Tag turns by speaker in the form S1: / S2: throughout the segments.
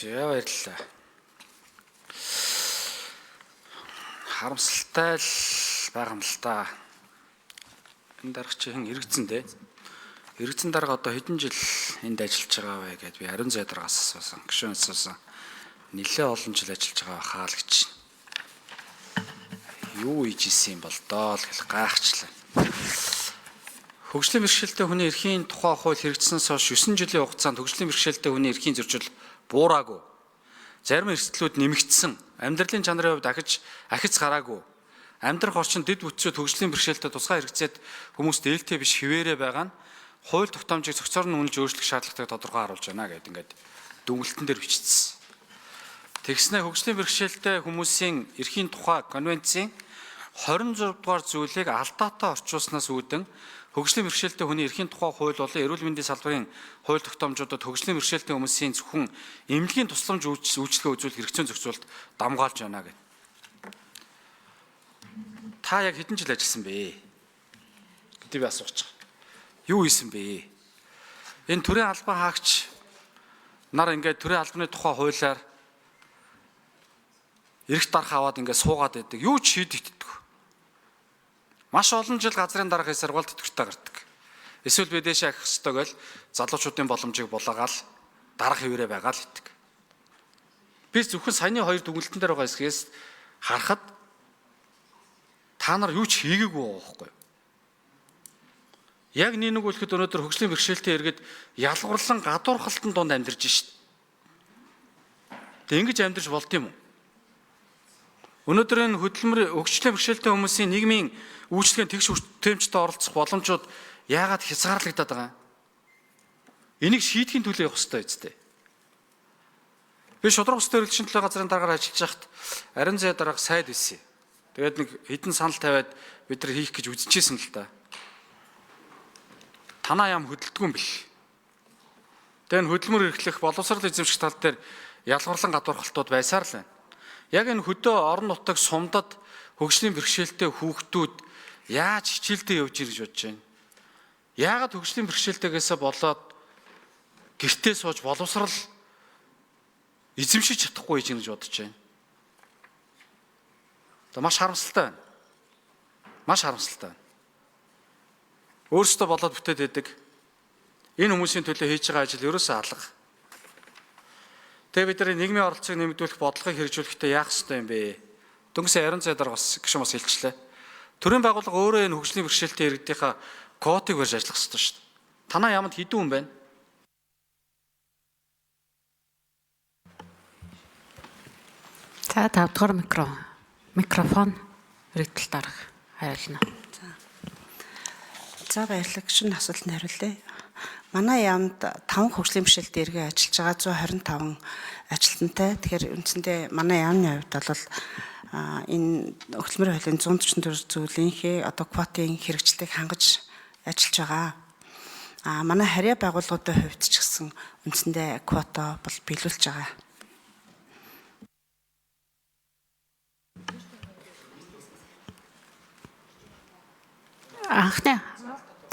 S1: За баярлалаа. Харамсалтай л байгаа юм л да. Энэ дарга чин иргэцэн дээ. Иргэцэн дарга одоо хэдэн жил энд ажиллаж байгаа вэ гэдээ би ариун зай даргаас асуусан. Гишүүн асуусан. Нэлээ олон жил ажиллаж байгаа хаа л гэж. Юу хийж исэн юм бол доо л гэл гайхчлаа. Хөгжлийн бэрхшээлтэй хүний эрхийн тухай хууль хэрэгжснээс хойш 9 жилийн хугацаанд хөгжлийн бэрхшээлтэй хүний эрхийн зөрчил буураагүй. Зарим эрсдлүүд нэмэгдсэн. Амьдралын чанарын хувьд ахиц гараагүй. Амьдрах орчин дэд бүтцүүд хөгжлийн бэрхшээлтэй тусгай хэрэгцээд хүмүүст ээлтэй биш хിവэрэ байгаа нь хууль тогтоомжийг цогцоор нь үнэлж өөрчлөх шаардлагатайг тодорхой харуулж байна гэдэг ингээд дүгнэлтэн дээр бичсэн. Тэгснэ хөгжлийн бэрхшээлтэй хүмүүсийн эрхийн тухай конвенцийн 26 дугаар зүйлийг алдаатай орчуулснаас үүдэн хөгжлийн бэрхшээлтэй хүний эрхийн тухай хууль болон эрүүл мэндийн салбарын хууль тогтоомжуудад хөгжлийн бэрхшээлтэй хүмүүсийн зөвхөн эмнэлгийн тусламж үйлчлэгээ үзүүлэх хэрэгцээ зохицуулалт дамгаалж байна гэдэг. Та яг хэдэн жил ажилласан бэ? Гэдэг би асууж байгаа. Юу хийсэн бэ? Энэ төрийн албан хаагч нар ингээд төрийн албаны тухай хуулиар эрх дарах аваад ингээд суугаад байдаг. Юу ч шийдэгддэг. Маш олон жил газрын даргын сургуульд төтгөртэй гардаг. Эсвэл бид дэше ахих ёстой гэл залуучуудын боломжийг булаагаал дарах хിവэрэ байгаа л гэдэг. Би зөвхөн саяны хоёр дүгнэлтэн дээр байгаа хэсгээс харахад та нар юу ч хийгээгүй байгаа байхгүй юу? Яг нэг үлэхэд өнөөдөр хөгжлийн бэрхшээлтэй иргэд ялгуурлан гадуурхалтын донд амьдарч шít. Тэг ингэж амьдарч болд юм уу? Өнөөдөр энэ хөдөлмөр хөгжлийн бэрхшээлтэй хүмүүсийн нийгмийн үйлчлэгийн тэгш хүртээмжтэй оролцох боломжууд яагаад хязгаарлагдаад байгаа юм? Энийг шийдэхин төлөө явах хэрэгтэй үстэй. Би шудраг ус төрөлжин төлөө газрын дараагаар ажиллаж байхад ариун зай дарга сайд байсан. Тэгээд нэг хідэн санал тавиад бид нар хийх гэж үзчихсэн л да. Танаа ям хөдөлдөг юм бэл. Тэгээд хөдөлмөр эрхлэх боловсрол эзэмших тал дээр ялгуурлан гадуурхалтууд байсаар л байна. Яг энэ хөдөө орон нутаг сумдад хөгжлийн бэрхшээлтэй хүүхдүүд яаж хичээлдээ явж ирж бодож байна? Яагаад хөгжлийн бэрхшээлтэйгээсээ болоод гэртээ сууж боловсрал эзэмшиж чадахгүй гэж бодож байна? Маш харамсалтай байна. Маш харамсалтай байна. Өөрсдөө болоод бүтээд байдаг. Энэ хүмүүсийн төлөө хийж байгаа ажил ерөөсөө алга. Тэгээ бид нар нийгмийн оролцоог нэмэгдүүлэх бодлогыг хэрэгжүүлэхдээ яах ёстой юм бэ? Дөнгөсөн ариун зай дарга бас гişүн бас хэлчлээ. Төрийн байгууллага өөрөө энэ хөгжлийн бэрхшээлтэй иргэдийнхаа квотыг барьж ажиллах ёстой шүү дээ. Танаа яманд хэдэн хүн байна?
S2: За 5 дугаар микрофон хэрэгтэл дарга хариулна.
S3: За баярлалаа. Гişүн асуултанд хариулъя. Манай яамд 5 хөгжлийн бэрхшээлтэй иргэн ажиллаж байгаа 125 ажилтнтай. Тэгэхээр үндсэндээ манай яамны хувьд бол энэ хөдөлмөрийн хуулийн 144 зүйлийнхээ одоо квотын хэрэгжилтийг хангаж ажиллаж байгаа. Манай харьяа байгууллагуудын хувьд ч гэсэн үндсэндээ квота бол биелүүлж байгаа.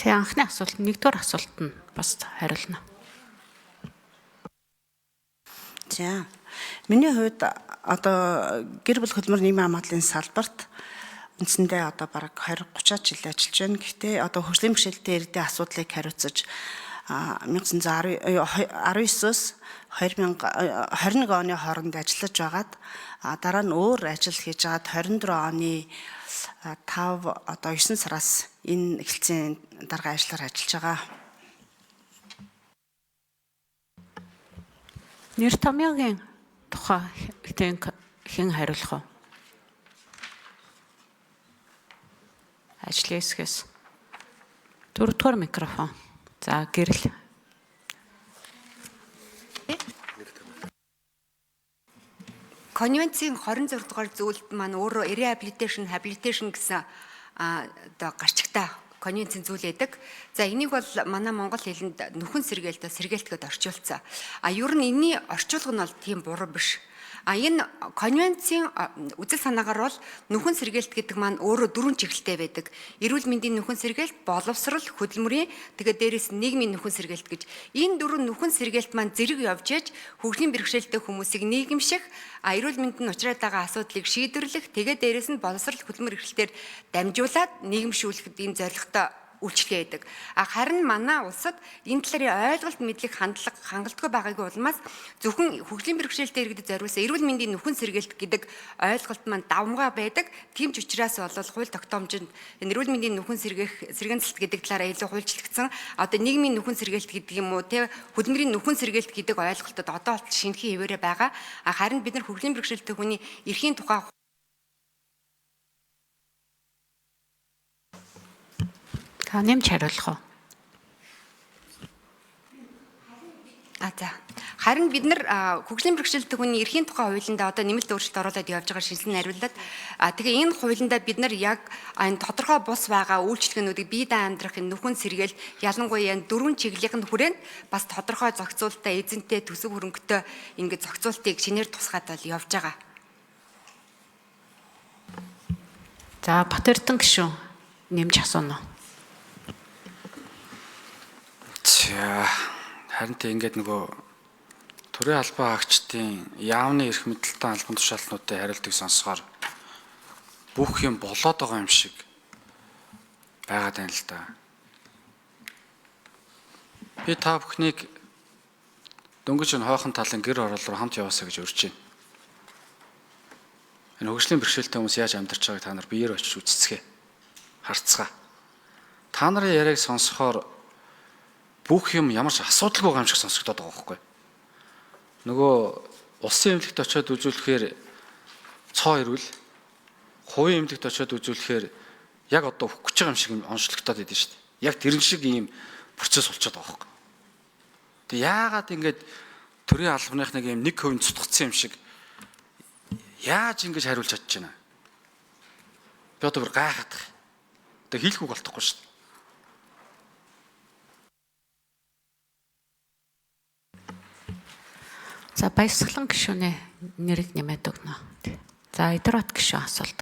S2: Анхны асуулт, нэгдүгээр асуулт нь бас хариулна.
S3: За. Миний хувьд одоо гэр бүл хөдөлмөр нийгмийн хамгааллын салбарт үндсэндээ одоо бараг 20-30 жил ажиллаж байна. Гэхдээ одоо хөгжлийн бэрхшээлтэй иргэдийн асуудлыг хариуцаж 1919-с 2021 оны хооронд ажиллаж байгаад дараа нь өөр ажил хийж байгаад 24 оны 5 одоо 9 сараас энэ эхлэлцийн дарга ажлаар ажиллаж байгаа.
S2: Нэр томьёогийн тухай хэн хариулах вэ? Ажлын хэсгээс 4 дугаар микрофон. За гэрэл.
S4: Конвенцийн 26 дугаар зүйлд маань өөрөө rehabilitation гэсэн одоо гарчигтай конвенцийн зүйл байдаг. За энийг бол манай монгол хэлэнд нүхэн сэргээлт сэргээлтгээд орчуулсан. Ер нь энэний орчуулга нь бол тийм буруу биш. Энэ конвенцийн үзэл санаагаар бол нүхэн сэргээлт гэдэг маань өөрөө 4 чиглэлтэй байдаг. Эрүүл мэндийн нүхэн сэргээлт, боловсрол, хөдөлмөрийн тэгээд дээрээс нь нийгмийн нүхэн сэргээлт гэж. Энэ 4 нүхэн сэргээлт маань зэрэг явж яж хөгжлийн бэрхшээлтэй хүмүүсийг нийгэмших, эрүүл мэндэд учраад байгаа асуудлыг шийдвэрлэх, тэгээд дээрээс нь боловсрол, хөдөлмөр эрхлэлээр дамжуулаад нийгэмшүүлэх ийм зорилготой үйлчлэгээ байдаг. Харин манай улсад энэ талын ойлголт мэдлэг хангалтгүй байгаагийн улмаас зөвхөн хөгжлийн бэрхшээлтэй иргэдэд зориулсан эрүүл мэндийн нүхэн сэргээлт гэдэг ойлголт маань давмгай байдаг. Тийм ч учраас бол хууль тогтоомжинд энэ эрүүл мэндийн нүхэн сэргээнцэлт гэдэг талаараа илүү хуульчлагдсан. Одоо нийгмийн нүхэн сэргээлт гэдэг юм уу те хөдөлмөрийн нүхэн сэргээлт гэдэг ойлголтод одоо болтол шинэхэн хിവэрэ байгаа. Харин бид нар хөгжлийн бэрхшээлтэй хүний эрхийн тухай
S2: Нэмж хариулах уу?
S4: За. Харин бид нар хөгжлийн бэрхшээлтэй хүний эрхийн тухай хуулиндаа одоо нэмэлт өөрчлөлт оруулаад явж байгаа шинжилгээ хариуллаад тэгээ энэ хуулиндаа бид нар яг энэ тодорхой бус байгаа үйлчлэгнүүдийг бие даан амьдрах энэ нүхэн сэргээл ялангуяа 4 чиглэлийн хүрээнд бас тодорхой зохицуулалтаа эзэнтэй төсөв хөрөнгөтэй ингээд зохицуултыг шинээр тусгаад бол явж байгаа.
S2: За Батэрдэн гишүүн нэмж асууна уу?
S1: Харин тэ ингээд нөгөө төрийн албан хаагчдын яамны эрх мэдэлтэй албан тушаалтнуудын хариултыг сонсохоор бүх юм болоод байгаа юм шиг байгаад байна л да. Би та бүхнийг дөнгөж энэ хоохон талын гэр орол руу хамт яваасаа гэж урьж байна. Энэ хөгжлийн бэрхшээлтэй хүмүүс яаж амьдарч байгааг та нар биеэр очиж үзцгээе. Харцгаа. Та нарын яриаг сонсохоор бүх юм ямар ч асуудалгүй байгаа юм шиг сонсогдоод байгаа байхгүй. Нөгөө улсын эмнэлэгт очиод үзүүлэхээр цоо ирвэл хувийн эмнэлэгт очиод үзүүлэхээр яг одоо өгөх гэж байгаа юм шиг онцлогдоод идэв шүү дээ. Яг тэрэн шиг ийм процесс болчиход байгаа байхгүй. Тэг яагаад ингэж төрийн албаныхныг ийм 1% цутгацсан юм шиг яаж ингэж хариулж чадж байна? Би одоо гайхаад байгаа. Одоо хийлгүй болтохгүй шүү дээ.
S2: За Баясгалан гишүүнээ нэрийг нэмээд өгнө. За Эдрот гишүүн асуулт.